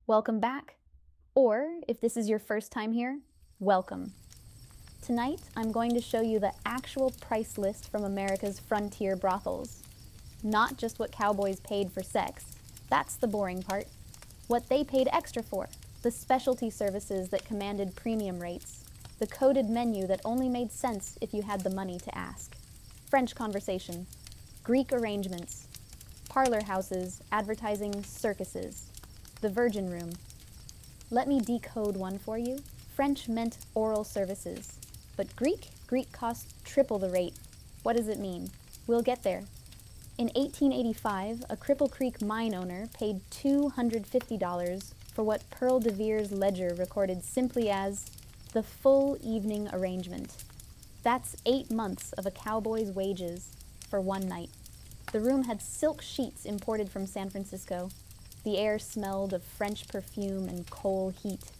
welcome back. Or, if this is your first time here, welcome. Tonight, I'm going to show you the actual price list from America's frontier brothels. Not just what cowboys paid for sex. That's the boring part. What they paid extra for. The specialty services that commanded premium rates. The coded menu that only made sense if you had the money to ask. French conversation. Greek arrangements. Parlor houses advertising circuses. The Virgin Room. Let me decode one for you. French meant oral services. But Greek costs triple the rate. What does it mean? We'll get there. In 1885, a Cripple Creek mine owner paid $250 for what Pearl de Vere's ledger recorded simply as the full evening arrangement. That's 8 months of a cowboy's wages for one night. The room had silk sheets imported from San Francisco. The air smelled of French perfume and coal heat.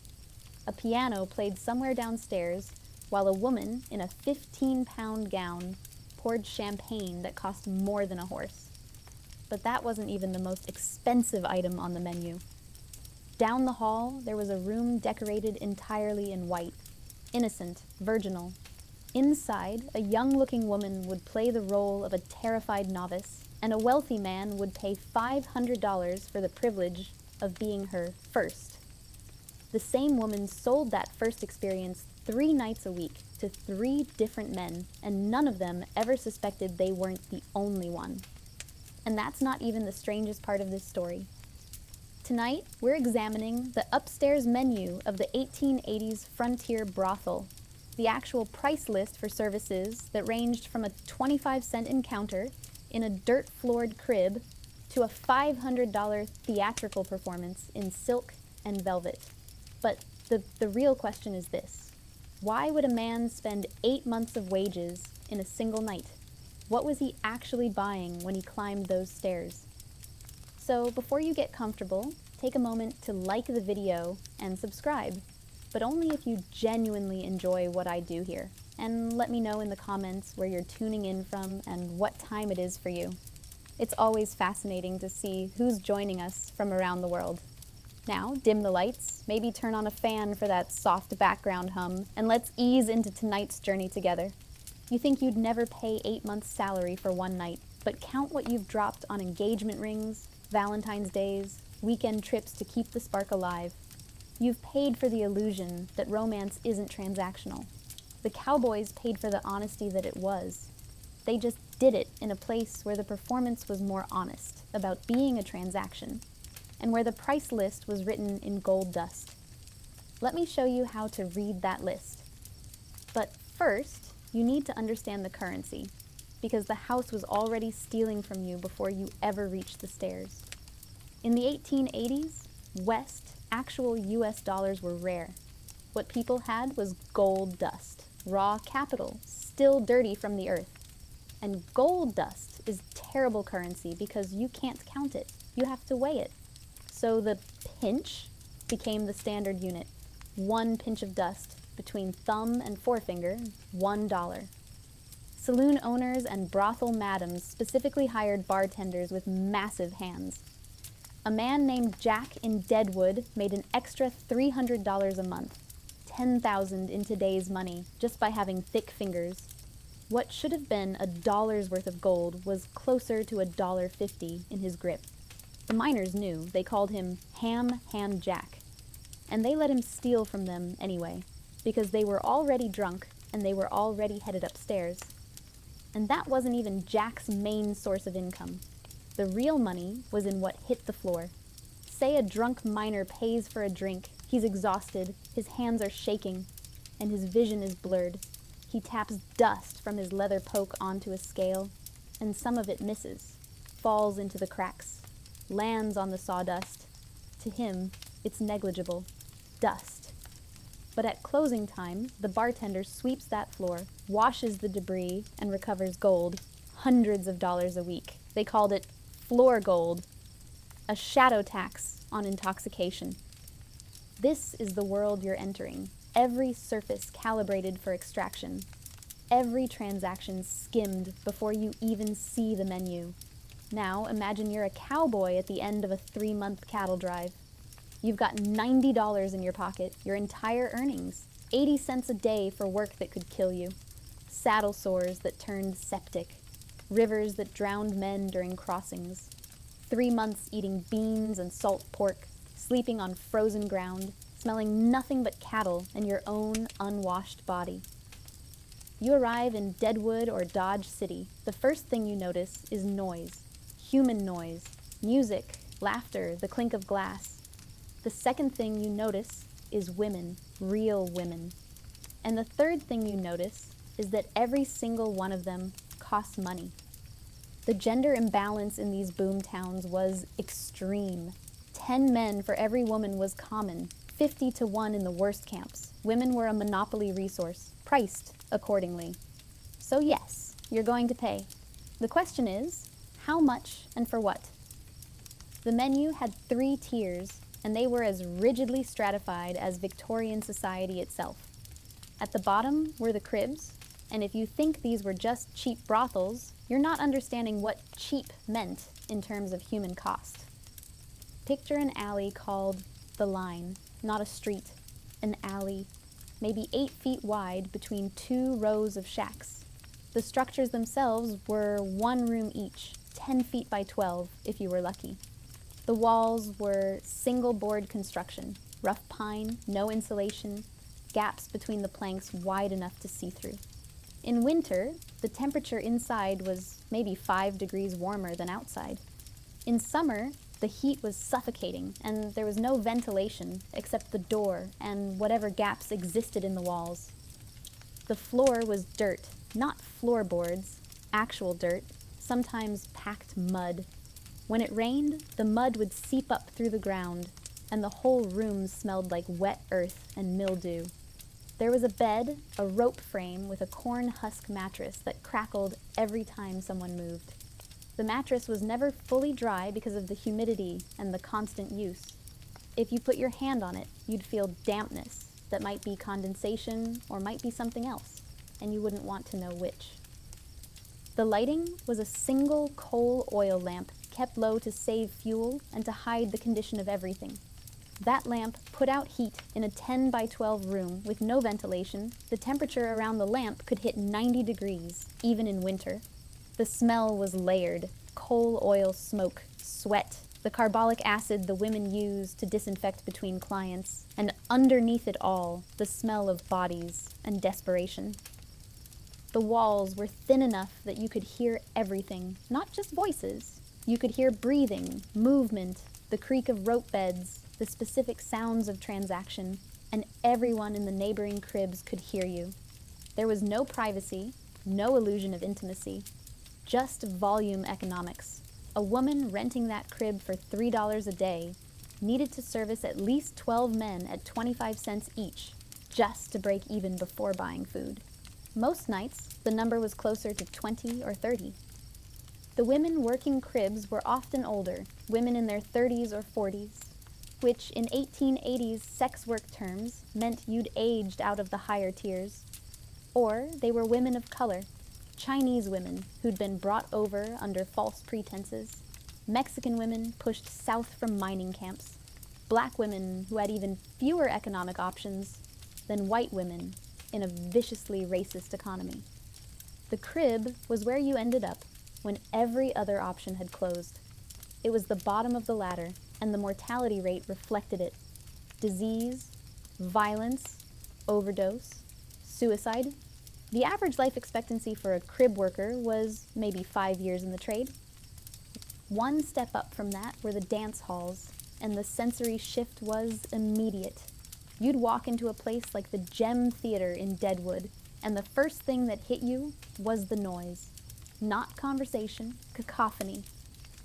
A piano played somewhere downstairs, while a woman in a 15-pound gown poured champagne that cost more than a horse. But that wasn't even the most expensive item on the menu. Down the hall, there was a room decorated entirely in white, innocent, virginal. Inside, a young-looking woman would play the role of a terrified novice, and a wealthy man would pay $500 for the privilege of being her first. The same woman sold that first experience 3 nights a week to 3 different men, and none of them ever suspected they weren't the only one. And that's not even the strangest part of this story. Tonight, we're examining the upstairs menu of the 1880s frontier brothel, the actual price list for services that ranged from a 25-cent encounter in a dirt-floored crib to a $500 theatrical performance in silk and velvet. But the real question is this. Why would a man spend 8 months of wages in a single night? What was he actually buying when he climbed those stairs? So before you get comfortable, take a moment to like the video and subscribe, but only if you genuinely enjoy what I do here. And let me know in the comments where you're tuning in from and what time it is for you. It's always fascinating to see who's joining us from around the world. Now, dim the lights, maybe turn on a fan for that soft background hum, and let's ease into tonight's journey together. You think you'd never pay 8 months' salary for one night, but count what you've dropped on engagement rings, Valentine's days, weekend trips to keep the spark alive. You've paid for the illusion that romance isn't transactional. The Cowboys paid for the honesty that it was. They just did it in a place where the performance was more honest about being a transaction, and where the price list was written in gold dust. Let me show you how to read that list. But first, you need to understand the currency, because the house was already stealing from you before you ever reached the stairs. In the 1880s, West, actual US dollars were rare. What people had was gold dust, raw capital, still dirty from the earth. And gold dust is terrible currency because you can't count it. You have to weigh it. So the pinch became the standard unit. 1 pinch of dust between thumb and forefinger, $1. Saloon owners and brothel madams specifically hired bartenders with massive hands. A man named Jack in Deadwood made an extra $300 a month, $10,000 in today's money, just by having thick fingers. What should have been $1's worth of gold was closer to $1.50 in his grip. The miners knew. They called him Ham Hand Jack. And they let him steal from them anyway, because they were already drunk and they were already headed upstairs. And that wasn't even Jack's main source of income. The real money was in what hit the floor. Say a drunk miner pays for a drink. He's exhausted, his hands are shaking, and his vision is blurred. He taps dust from his leather poke onto a scale, and some of it misses, falls into the cracks, lands on the sawdust. To him, it's negligible. Dust. But at closing time, the bartender sweeps that floor, washes the debris, and recovers gold, hundreds of dollars a week. They called it floor gold, a shadow tax on intoxication. This is the world you're entering. Every surface calibrated for extraction. Every transaction skimmed before you even see the menu. Now imagine you're a cowboy at the end of a 3-month cattle drive. You've got $90 in your pocket, your entire earnings, 80 cents a day for work that could kill you, saddle sores that turned septic, rivers that drowned men during crossings, 3 months eating beans and salt pork, sleeping on frozen ground, smelling nothing but cattle and your own unwashed body. You arrive in Deadwood or Dodge City. The first thing you notice is noise, human noise, music, laughter, the clink of glass. The second thing you notice is women, real women. And the third thing you notice is that every single one of them costs money. The gender imbalance in these boom towns was extreme. 10 men for every woman was common, 50 to 1 in the worst camps. Women were a monopoly resource, priced accordingly. So yes, you're going to pay. The question is, how much and for what? The menu had 3 tiers, and they were as rigidly stratified as Victorian society itself. At the bottom were the cribs, and if you think these were just cheap brothels, you're not understanding what cheap meant in terms of human cost. Picture an alley called the Line, not a street, an alley, maybe 8 feet wide between 2 rows of shacks. The structures themselves were 1 room each, 10 feet by 12 if you were lucky. The walls were single board construction, rough pine, no insulation, gaps between the planks wide enough to see through. In winter, the temperature inside was maybe 5 degrees warmer than outside. In summer, the heat was suffocating, and there was no ventilation except the door and whatever gaps existed in the walls. The floor was dirt, not floorboards, actual dirt, sometimes packed mud. When it rained, the mud would seep up through the ground, and the whole room smelled like wet earth and mildew. There was a bed, a rope frame with a corn husk mattress that crackled every time someone moved. The mattress was never fully dry because of the humidity and the constant use. If you put your hand on it, you'd feel dampness that might be condensation or might be something else, and you wouldn't want to know which. The lighting was a single coal oil lamp kept low to save fuel and to hide the condition of everything. That lamp put out heat in a 10 by 12 room with no ventilation. The temperature around the lamp could hit 90 degrees, even in winter. The smell was layered, coal oil smoke, sweat, the carbolic acid the women used to disinfect between clients, and underneath it all, the smell of bodies and desperation. The walls were thin enough that you could hear everything, not just voices. You could hear breathing, movement, the creak of rope beds, the specific sounds of transaction, and everyone in the neighboring cribs could hear you. There was no privacy, no illusion of intimacy, just volume economics. A woman renting that crib for $3 a day needed to service at least 12 men at 25 cents each, just to break even before buying food. Most nights, the number was closer to 20 or 30. The women working cribs were often older, women in their 30s or 40s, which in 1880s sex work terms meant you'd aged out of the higher tiers. Or they were women of color, Chinese women who'd been brought over under false pretenses, Mexican women pushed south from mining camps, black women who had even fewer economic options than white women in a viciously racist economy. The crib was where you ended up when every other option had closed. It was the bottom of the ladder, and the mortality rate reflected it. Disease, violence, overdose, suicide. The average life expectancy for a crib worker was maybe 5 years in the trade. One step up from that were the dance halls, and the sensory shift was immediate. You'd walk into a place like the Gem Theater in Deadwood, and the first thing that hit you was the noise. Not conversation, cacophony.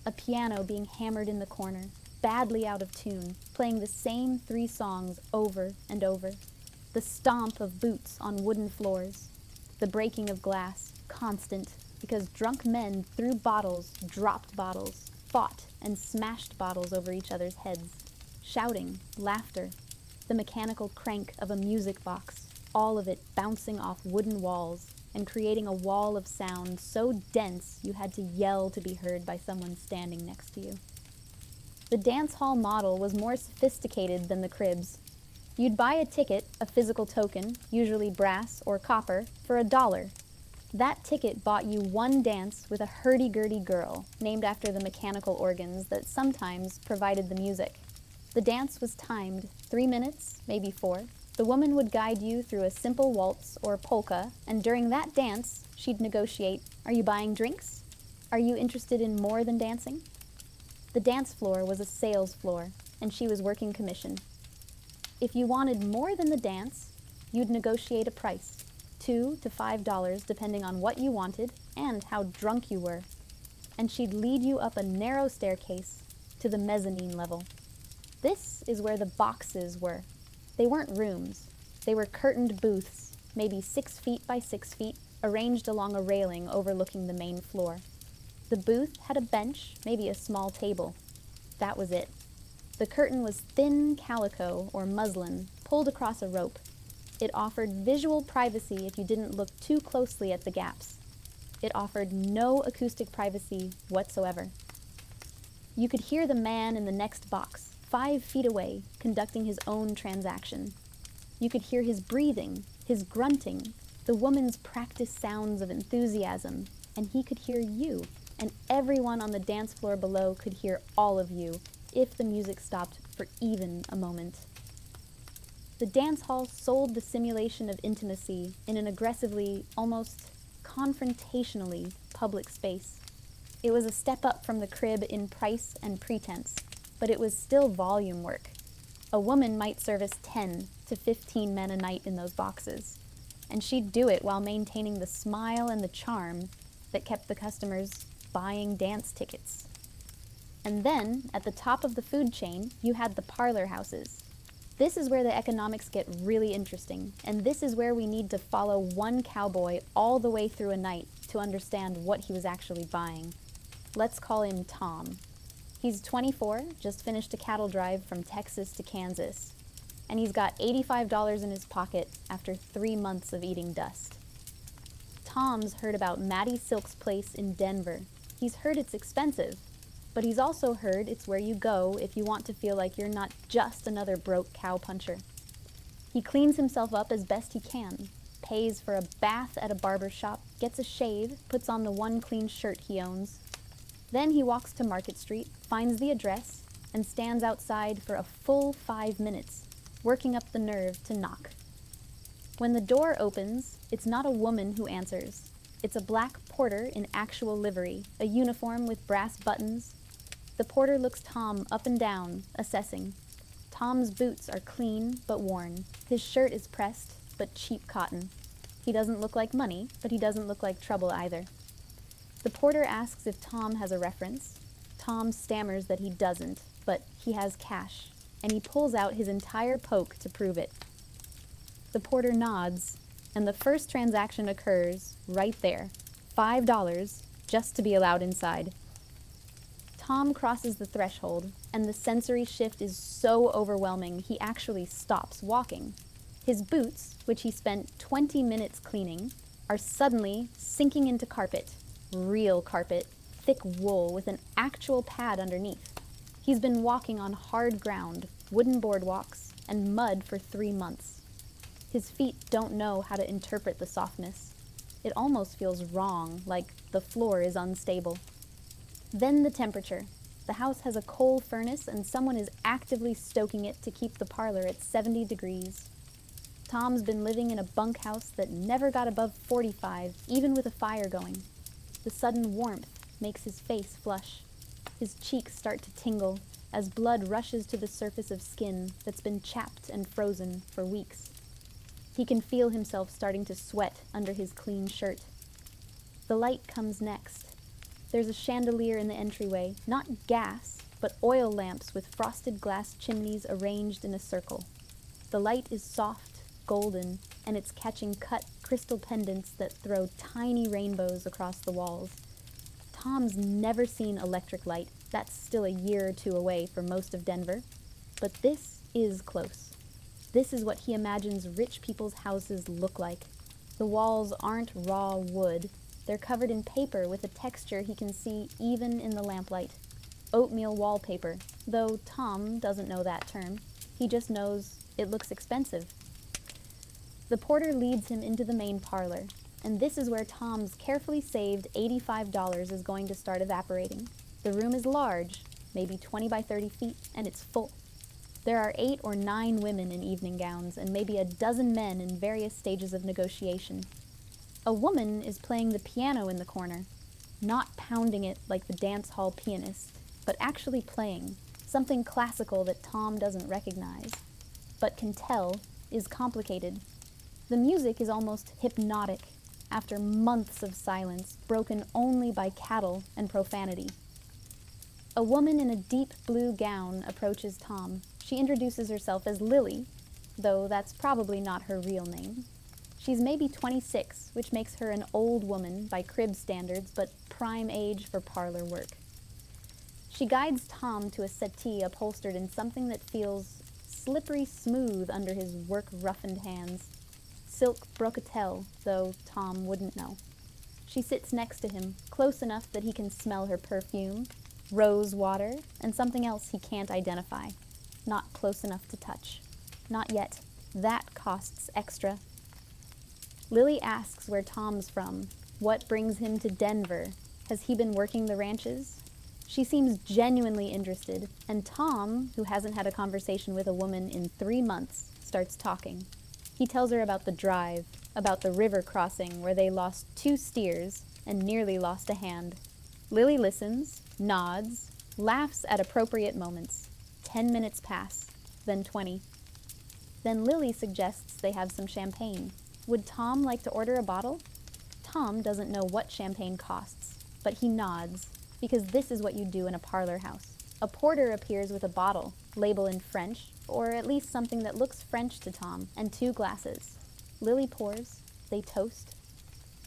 A piano being hammered in the corner, badly out of tune, playing the same 3 songs over and over. The stomp of boots on wooden floors. The breaking of glass, constant, because drunk men threw bottles, dropped bottles, fought and smashed bottles over each other's heads. Shouting, laughter, the mechanical crank of a music box, all of it bouncing off wooden walls and creating a wall of sound so dense you had to yell to be heard by someone standing next to you. The dance hall model was more sophisticated than the cribs. You'd buy a ticket, a physical token, usually brass or copper, for $1. That ticket bought you one dance with a hurdy-gurdy girl, named after the mechanical organs that sometimes provided the music. The dance was timed, 3 minutes, maybe 4. The woman would guide you through a simple waltz or polka, and during that dance, she'd negotiate, "Are you buying drinks? Are you interested in more than dancing?" The dance floor was a sales floor, and she was working commission. If you wanted more than the dance, you'd negotiate a price, $2 to $5 depending on what you wanted and how drunk you were. And she'd lead you up a narrow staircase to the mezzanine level. This is where the boxes were. They weren't rooms. They were curtained booths, maybe 6 feet by 6 feet, arranged along a railing overlooking the main floor. The booth had a bench, maybe a small table. That was it. The curtain was thin calico or muslin, pulled across a rope. It offered visual privacy if you didn't look too closely at the gaps. It offered no acoustic privacy whatsoever. You could hear the man in the next box, 5 feet away, conducting his own transaction. You could hear his breathing, his grunting, the woman's practiced sounds of enthusiasm, and he could hear you, and everyone on the dance floor below could hear all of you, if the music stopped for even a moment. The dance hall sold the simulation of intimacy in an aggressively, almost confrontationally public space. It was a step up from the crib in price and pretense, but it was still volume work. A woman might service 10 to 15 men a night in those boxes, and she'd do it while maintaining the smile and the charm that kept the customers buying dance tickets. And then, at the top of the food chain, you had the parlor houses. This is where the economics get really interesting, and this is where we need to follow one cowboy all the way through a night to understand what he was actually buying. Let's call him Tom. He's 24, just finished a cattle drive from Texas to Kansas, and he's got $85 in his pocket after 3 months of eating dust. Tom's heard about Maddie Silk's place in Denver. He's heard it's expensive, but he's also heard it's where you go if you want to feel like you're not just another broke cowpuncher. He cleans himself up as best he can, pays for a bath at a barber shop, gets a shave, puts on the one clean shirt he owns. Then he walks to Market Street, finds the address, and stands outside for a full 5 minutes, working up the nerve to knock. When the door opens, it's not a woman who answers. It's a black porter in actual livery, a uniform with brass buttons. The porter looks Tom up and down, assessing. Tom's boots are clean but worn. His shirt is pressed but cheap cotton. He doesn't look like money, but he doesn't look like trouble either. The porter asks if Tom has a reference. Tom stammers that he doesn't, but he has cash, and he pulls out his entire poke to prove it. The porter nods, and the first transaction occurs right there, $5, just to be allowed inside. Tom crosses the threshold, and the sensory shift is so overwhelming he actually stops walking. His boots, which he spent 20 minutes cleaning, are suddenly sinking into carpet, real carpet, thick wool with an actual pad underneath. He's been walking on hard ground, wooden boardwalks, and mud for 3 months. His feet don't know how to interpret the softness. It almost feels wrong, like the floor is unstable. Then the temperature. The house has a coal furnace and someone is actively stoking it to keep the parlor at 70 degrees. Tom's been living in a bunkhouse that never got above 45, even with a fire going. The sudden warmth makes his face flush. His cheeks start to tingle as blood rushes to the surface of skin that's been chapped and frozen for weeks. He can feel himself starting to sweat under his clean shirt. The light comes next. There's a chandelier in the entryway, not gas, but oil lamps with frosted glass chimneys arranged in a circle. The light is soft, golden, and it's catching cut crystal pendants that throw tiny rainbows across the walls. Tom's never seen electric light. That's still a year or two away for most of Denver. But this is close. This is what he imagines rich people's houses look like. The walls aren't raw wood. They're covered in paper with a texture he can see even in the lamplight. oatmeal wallpaper, though Tom doesn't know that term. He just knows it looks expensive. The porter leads him into the main parlor, and this is where Tom's carefully saved $85 is going to start evaporating. The room is large, maybe 20 by 30 feet, and it's full. There are 8 or 9 women in evening gowns and maybe a dozen men in various stages of negotiation. A woman is playing the piano in the corner, not pounding it like the dance hall pianist, but actually playing, something classical that Tom doesn't recognize, but can tell is complicated. The music is almost hypnotic, after months of silence, broken only by cattle and profanity. A woman in a deep blue gown approaches Tom. She introduces herself as Lily, though that's probably not her real name. She's maybe 26, which makes her an old woman by crib standards, but prime age for parlor work. She guides Tom to a settee upholstered in something that feels slippery smooth under his work-roughened hands. Silk brocatelle, though Tom wouldn't know. She sits next to him, close enough that he can smell her perfume, rose water, and something else he can't identify. Not close enough to touch. Not yet. That costs extra. Lily asks where Tom's from. What brings him to Denver? Has he been working the ranches? She seems genuinely interested, and Tom, who hasn't had a conversation with a woman in 3 months, starts talking. He tells her about the drive, about the river crossing where they lost 2 steers and nearly lost a hand. Lily listens, nods, laughs at appropriate moments. 10 minutes pass, then 20. Then Lily suggests they have some champagne. Would Tom like to order a bottle? Tom doesn't know what champagne costs, but he nods, because this is what you do in a parlor house. A porter appears with a bottle, label in French, or at least something that looks French to Tom, and 2 glasses. Lily pours, they toast.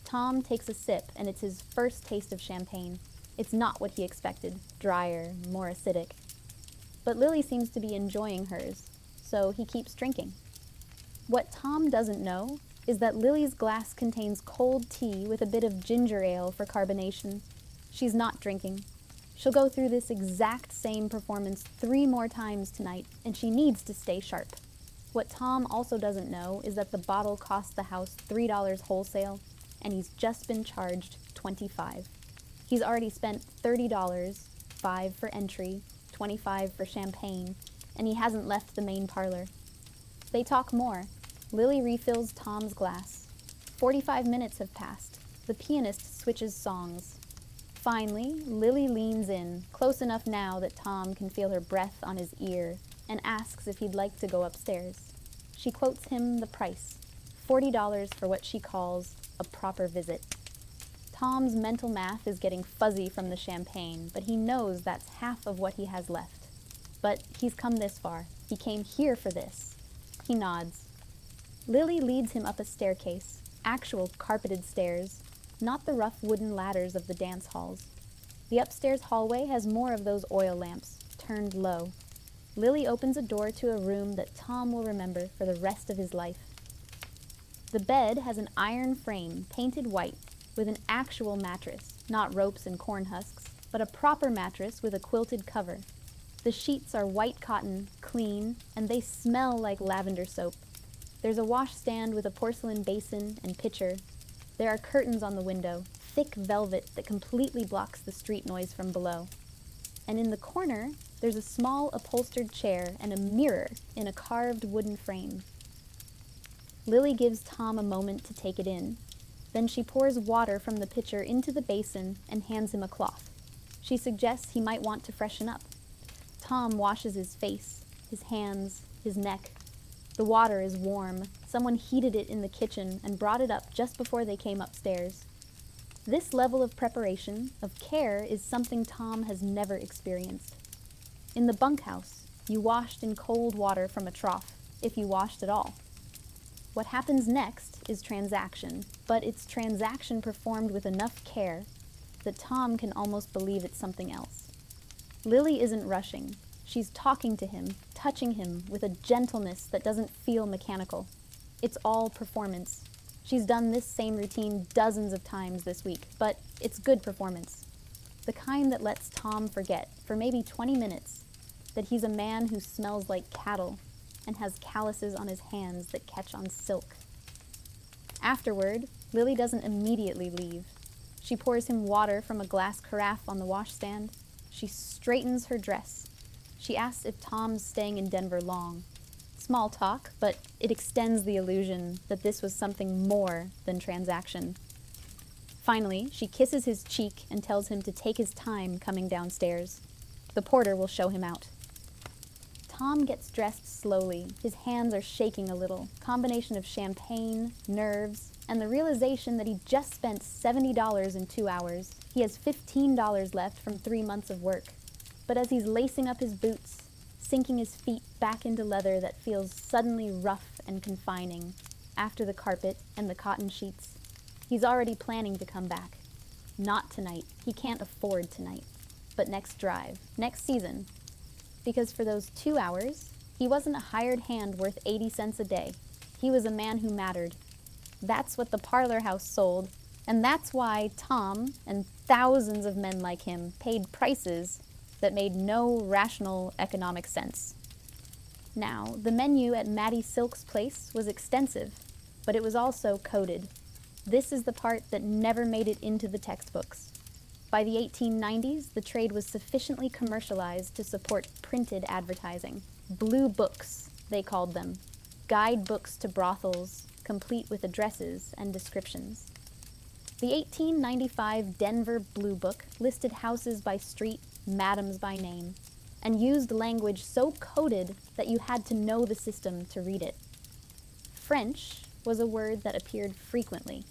Tom takes a sip, and it's his first taste of champagne. It's not what he expected, drier, more acidic. But Lily seems to be enjoying hers, so he keeps drinking. What Tom doesn't know is that Lily's glass contains cold tea with a bit of ginger ale for carbonation. She's not drinking. She'll go through this exact same performance 3 more times tonight, and she needs to stay sharp. What Tom also doesn't know is that the bottle cost the house $3 wholesale, and he's just been charged $25. He's already spent $30, $5 for entry, $25 for champagne, and he hasn't left the main parlor. They talk more. Lily refills Tom's glass. 45 minutes have passed. The pianist switches songs. Finally, Lily leans in, close enough now that Tom can feel her breath on his ear, and asks if he'd like to go upstairs. She quotes him the price, $40 for what she calls a proper visit. Tom's mental math is getting fuzzy from the champagne, but he knows that's half of what he has left. But he's come this far. He came here for this. He nods. Lily leads him up a staircase, actual carpeted stairs, not the rough wooden ladders of the dance halls. The upstairs hallway has more of those oil lamps, turned low. Lily opens a door to a room that Tom will remember for the rest of his life. The bed has an iron frame, painted white, with an actual mattress, not ropes and corn husks, but a proper mattress with a quilted cover. The sheets are white cotton, clean, and they smell like lavender soap. There's a washstand with a porcelain basin and pitcher. There are curtains on the window, thick velvet that completely blocks the street noise from below. And in the corner, there's a small upholstered chair and a mirror in a carved wooden frame. Lily gives Tom a moment to take it in. Then she pours water from the pitcher into the basin and hands him a cloth. She suggests he might want to freshen up. Tom washes his face, his hands, his neck. The water is warm. Someone heated it in the kitchen and brought it up just before they came upstairs. This level of preparation, of care, is something Tom has never experienced. In the bunkhouse, you washed in cold water from a trough, if you washed at all. What happens next is transaction, but it's transaction performed with enough care that Tom can almost believe it's something else. Lily isn't rushing. She's talking to him, touching him with a gentleness that doesn't feel mechanical. It's all performance. She's done this same routine dozens of times this week, but it's good performance. The kind that lets Tom forget, for maybe 20 minutes, that he's a man who smells like cattle and has calluses on his hands that catch on silk. Afterward, Lily doesn't immediately leave. She pours him water from a glass carafe on the washstand. She straightens her dress. She asks if Tom's staying in Denver long. Small talk, but it extends the illusion that this was something more than transaction. Finally, she kisses his cheek and tells him to take his time coming downstairs. The porter will show him out. Tom gets dressed slowly. His hands are shaking a little. Combination of champagne, nerves, and the realization that he just spent $70 in 2 hours. He has $15 left from 3 months of work. But as he's lacing up his boots, sinking his feet back into leather that feels suddenly rough and confining after the carpet and the cotton sheets, he's already planning to come back. Not tonight. He can't afford tonight. But next drive, next season. Because for those 2 hours, he wasn't a hired hand worth 80 cents a day. He was a man who mattered. That's what the Parlor house sold, and that's why Tom and thousands of men like him paid prices that made no rational economic sense. Now, the menu at Mattie Silk's place was extensive, but it was also coded. This is the part that never made it into the textbooks. By the 1890s, the trade was sufficiently commercialized to support printed advertising. Blue books, they called them. Guidebooks to brothels, complete with addresses and descriptions. The 1895 Denver Blue Book listed houses by street, madams by name, and used language so coded that you had to know the system to read it. French was a word that appeared frequently.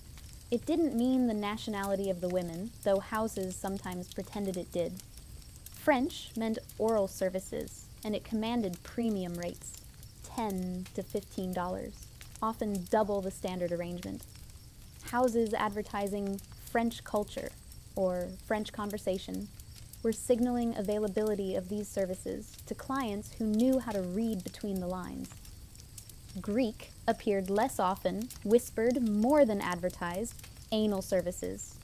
It didn't mean the nationality of the women, though houses sometimes pretended it did. French meant oral services, and it commanded premium rates, $10 to $15, often double the standard arrangement. Houses advertising French culture, or French conversation, were signaling availability of these services to clients who knew how to read between the lines. Greek appeared less often, whispered more than advertised, anal services.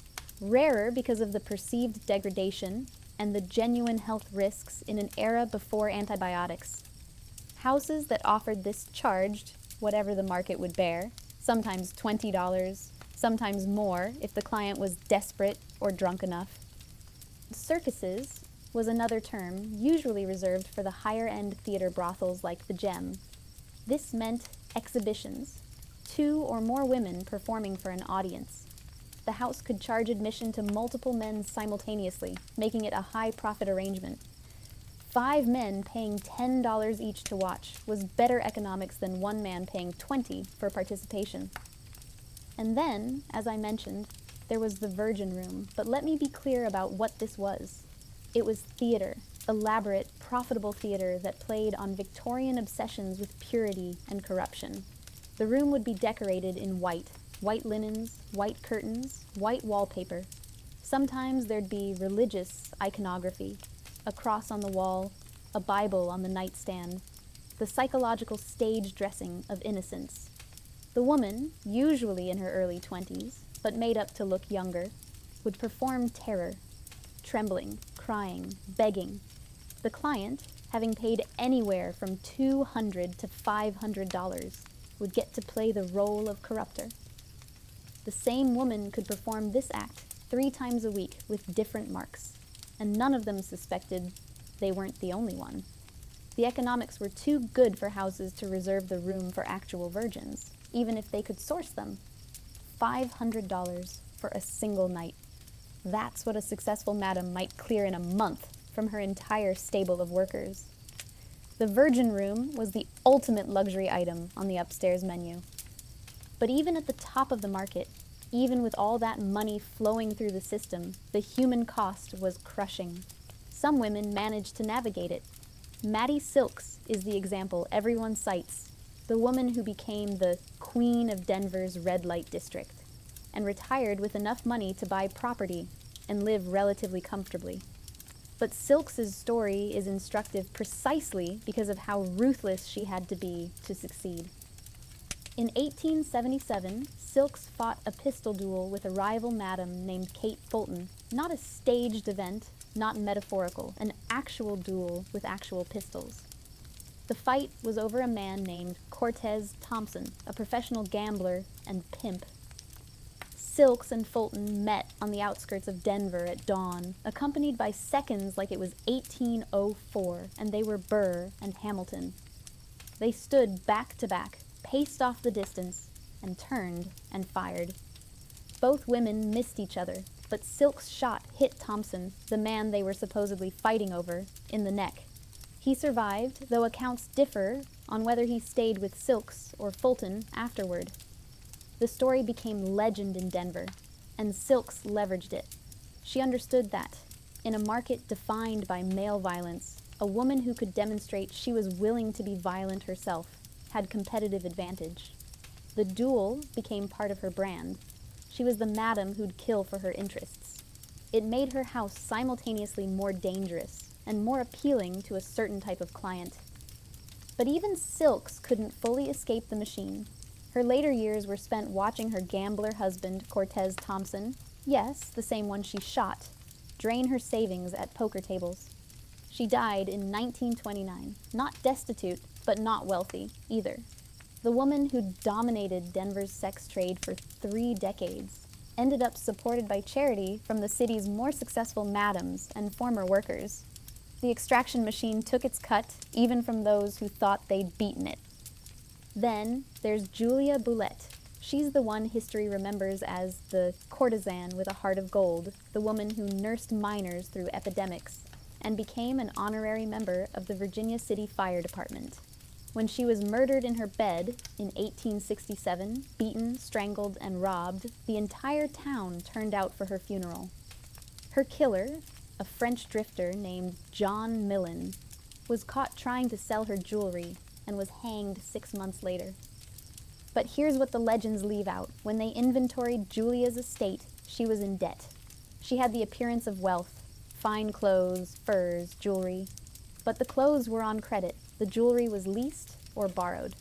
Rarer because of the perceived degradation and the genuine health risks in an era before antibiotics. Houses that offered this charged, whatever the market would bear, sometimes $20, sometimes more if the client was desperate or drunk enough. Circuses was another term usually reserved for the higher-end theater brothels like the Gem. This meant exhibitions, 2 or more women performing for an audience. The house could charge admission to multiple men simultaneously, making it a high-profit arrangement. 5 men paying $10 each to watch was better economics than 1 man paying $20 for participation. And then, as I mentioned, there was the Virgin Room, but let me be clear about what this was. It was theater, elaborate, profitable theater that played on Victorian obsessions with purity and corruption. The room would be decorated in white linens, white curtains, white wallpaper. Sometimes there'd be religious iconography, a cross on the wall, a Bible on the nightstand, the psychological stage dressing of innocence. The woman, usually in her early 20s, but made up to look younger, would perform terror, trembling, crying, begging. The client, having paid anywhere from $200 to $500, would get to play the role of corrupter. The same woman could perform this act 3 times a week with different marks, and none of them suspected they weren't the only one. The economics were too good for houses to reserve the room for actual virgins, even if they could source them. $500 for a single night. That's what a successful madam might clear in a month from her entire stable of workers. The Virgin Room was the ultimate luxury item on the upstairs menu. But even at the top of the market, even with all that money flowing through the system, the human cost was crushing. Some women managed to navigate it. Mattie Silk's is the example everyone cites, the woman who became the queen of Denver's red light district, and retired with enough money to buy property and live relatively comfortably. But Silk's story is instructive precisely because of how ruthless she had to be to succeed. In 1877, Silks fought a pistol duel with a rival madam named Kate Fulton. Not a staged event, not metaphorical, an actual duel with actual pistols. The fight was over a man named Cortez Thompson, a professional gambler and pimp. Silks and Fulton met on the outskirts of Denver at dawn, accompanied by seconds like it was 1804, and they were Burr and Hamilton. They stood back to back, paced off the distance, and turned and fired. Both women missed each other, but Silk's shot hit Thompson, the man they were supposedly fighting over, in the neck. He survived, though accounts differ on whether he stayed with Silks or Fulton afterward. The story became legend in Denver, and Silks leveraged it. She understood that, in a market defined by male violence, a woman who could demonstrate she was willing to be violent herself had competitive advantage. The duel became part of her brand. She was the madam who'd kill for her interests. It made her house simultaneously more dangerous and more appealing to a certain type of client. But even Silks couldn't fully escape the machine. Her later years were spent watching her gambler husband, Cortez Thompson, yes, the same one she shot, drain her savings at poker tables. She died in 1929, not destitute, but not wealthy either. The woman who dominated Denver's sex trade for 3 decades ended up supported by charity from the city's more successful madams and former workers. The extraction machine took its cut, even from those who thought they'd beaten it. Then there's Julia Boulette. She's the one history remembers as the courtesan with a heart of gold, the woman who nursed miners through epidemics, and became an honorary member of the Virginia City Fire Department. When she was murdered in her bed in 1867, beaten, strangled, and robbed, the entire town turned out for her funeral. Her killer, a French drifter named John Millen, was caught trying to sell her jewelry and was hanged 6 months later. But here's what the legends leave out. When they inventoried Julia's estate, she was in debt. She had the appearance of wealth, fine clothes, furs, jewelry. But the clothes were on credit. The jewelry was leased or borrowed.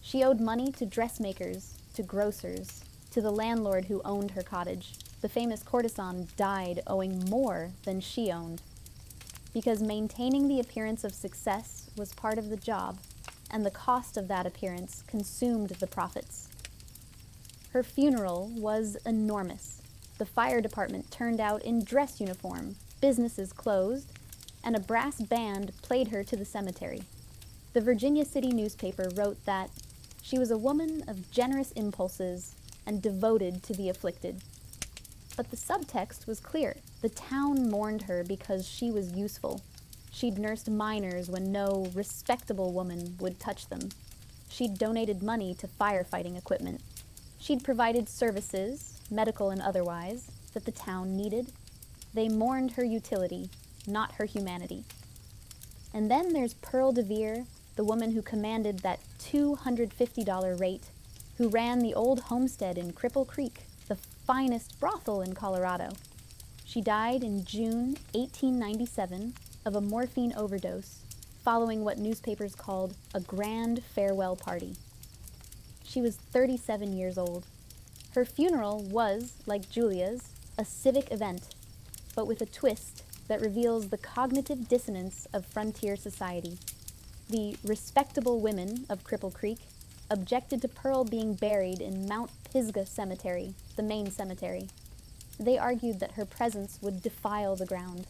She owed money to dressmakers, to grocers, to the landlord who owned her cottage. The famous courtesan died owing more than she owned, because maintaining the appearance of success was part of the job, and the cost of that appearance consumed the profits. Her funeral was enormous. The fire department turned out in dress uniform, businesses closed, and a brass band played her to the cemetery. The Virginia City newspaper wrote that she was a woman of generous impulses and devoted to the afflicted. But the subtext was clear. The town mourned her because she was useful. She'd nursed miners when no respectable woman would touch them. She'd donated money to firefighting equipment. She'd provided services, medical and otherwise, that the town needed. They mourned her utility, not her humanity. And then there's Pearl DeVere, the woman who commanded that $250 rate, who ran the old homestead in Cripple Creek, the finest brothel in Colorado. She died in June 1897 of a morphine overdose, following what newspapers called a grand farewell party. She was 37 years old. Her funeral was, like Julia's, a civic event, but with a twist that reveals the cognitive dissonance of frontier society. The respectable women of Cripple Creek objected to Pearl being buried in Mount Pisgah Cemetery, the main cemetery. They argued that her presence would defile the ground.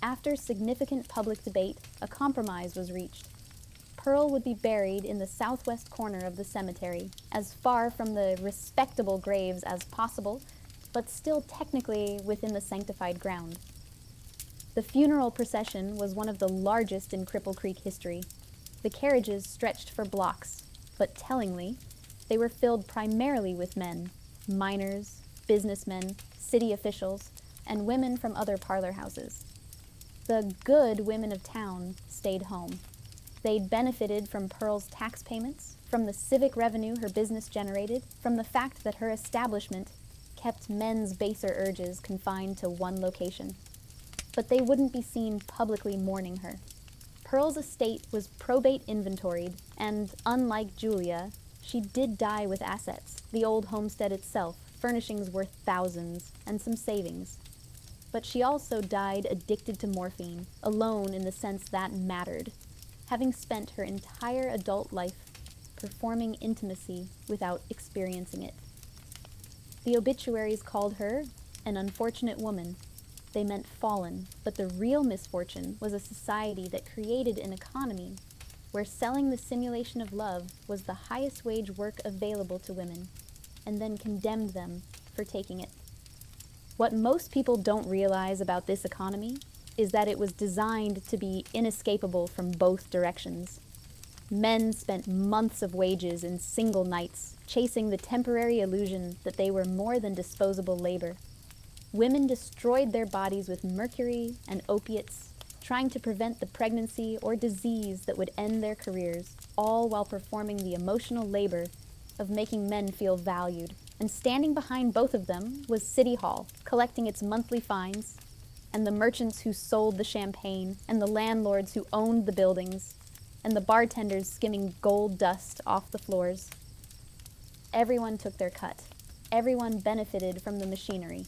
After significant public debate, a compromise was reached. Pearl would be buried in the southwest corner of the cemetery, as far from the respectable graves as possible, but still technically within the sanctified ground. The funeral procession was one of the largest in Cripple Creek history. The carriages stretched for blocks, but tellingly, they were filled primarily with men, miners, businessmen, city officials, and women from other parlor houses. The good women of town stayed home. They'd benefited from Pearl's tax payments, from the civic revenue her business generated, from the fact that her establishment kept men's baser urges confined to one location. But they wouldn't be seen publicly mourning her. Pearl's estate was probate inventoried, and unlike Julia, She did die with assets, the old homestead itself, furnishings worth thousands, and some savings. But she also died addicted to morphine, alone in the sense that mattered, having spent her entire adult life performing intimacy without experiencing it. The obituaries called her an unfortunate woman. They meant fallen, but the real misfortune was a society that created an economy where selling the simulation of love was the highest wage work available to women, and then condemned them for taking it. What most people don't realize about this economy is that it was designed to be inescapable from both directions. Men spent months of wages in single nights, chasing the temporary illusion that they were more than disposable labor. Women destroyed their bodies with mercury and opiates, trying to prevent the pregnancy or disease that would end their careers, all while performing the emotional labor of making men feel valued. And standing behind both of them was City Hall, collecting its monthly fines, and the merchants who sold the champagne, and the landlords who owned the buildings, and the bartenders skimming gold dust off the floors. Everyone took their cut. Everyone benefited from the machinery.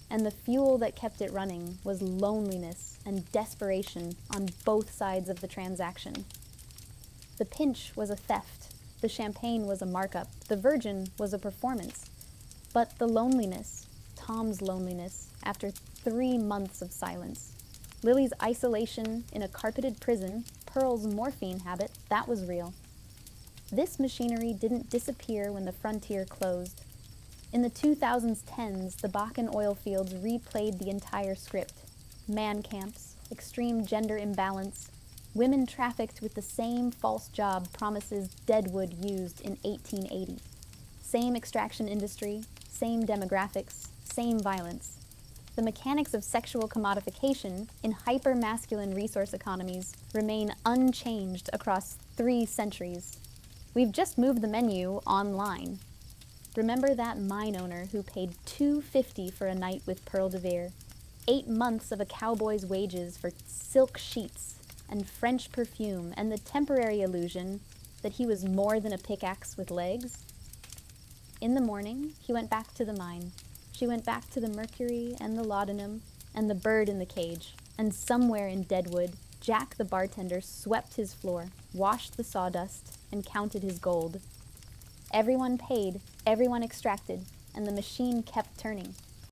And the fuel that kept it running was loneliness and desperation on both sides of the transaction. The pinch was a theft. The champagne was a markup. The virgin was a performance. But the loneliness, Tom's loneliness, after 3 months of silence, Lily's isolation in a carpeted prison, Pearl's morphine habit, that was real. This machinery didn't disappear when the frontier closed. In the 2010s, the Bakken oil fields replayed the entire script. Man camps, extreme gender imbalance, women trafficked with the same false job promises Deadwood used in 1880. Same extraction industry, same demographics, same violence. The mechanics of sexual commodification in hyper-masculine resource economies remain unchanged across 3 centuries. We've just moved the menu online. Remember that mine owner who paid $2.50 for a night with Pearl DeVere, 8 months of a cowboy's wages for silk sheets and French perfume, and the temporary illusion that he was more than a pickaxe with legs? In the morning, he went back to the mine. She went back to the mercury and the laudanum and the bird in the cage. And somewhere in Deadwood, Jack the bartender swept his floor, washed the sawdust, and counted his gold. Everyone paid, everyone extracted, and the machine kept turning.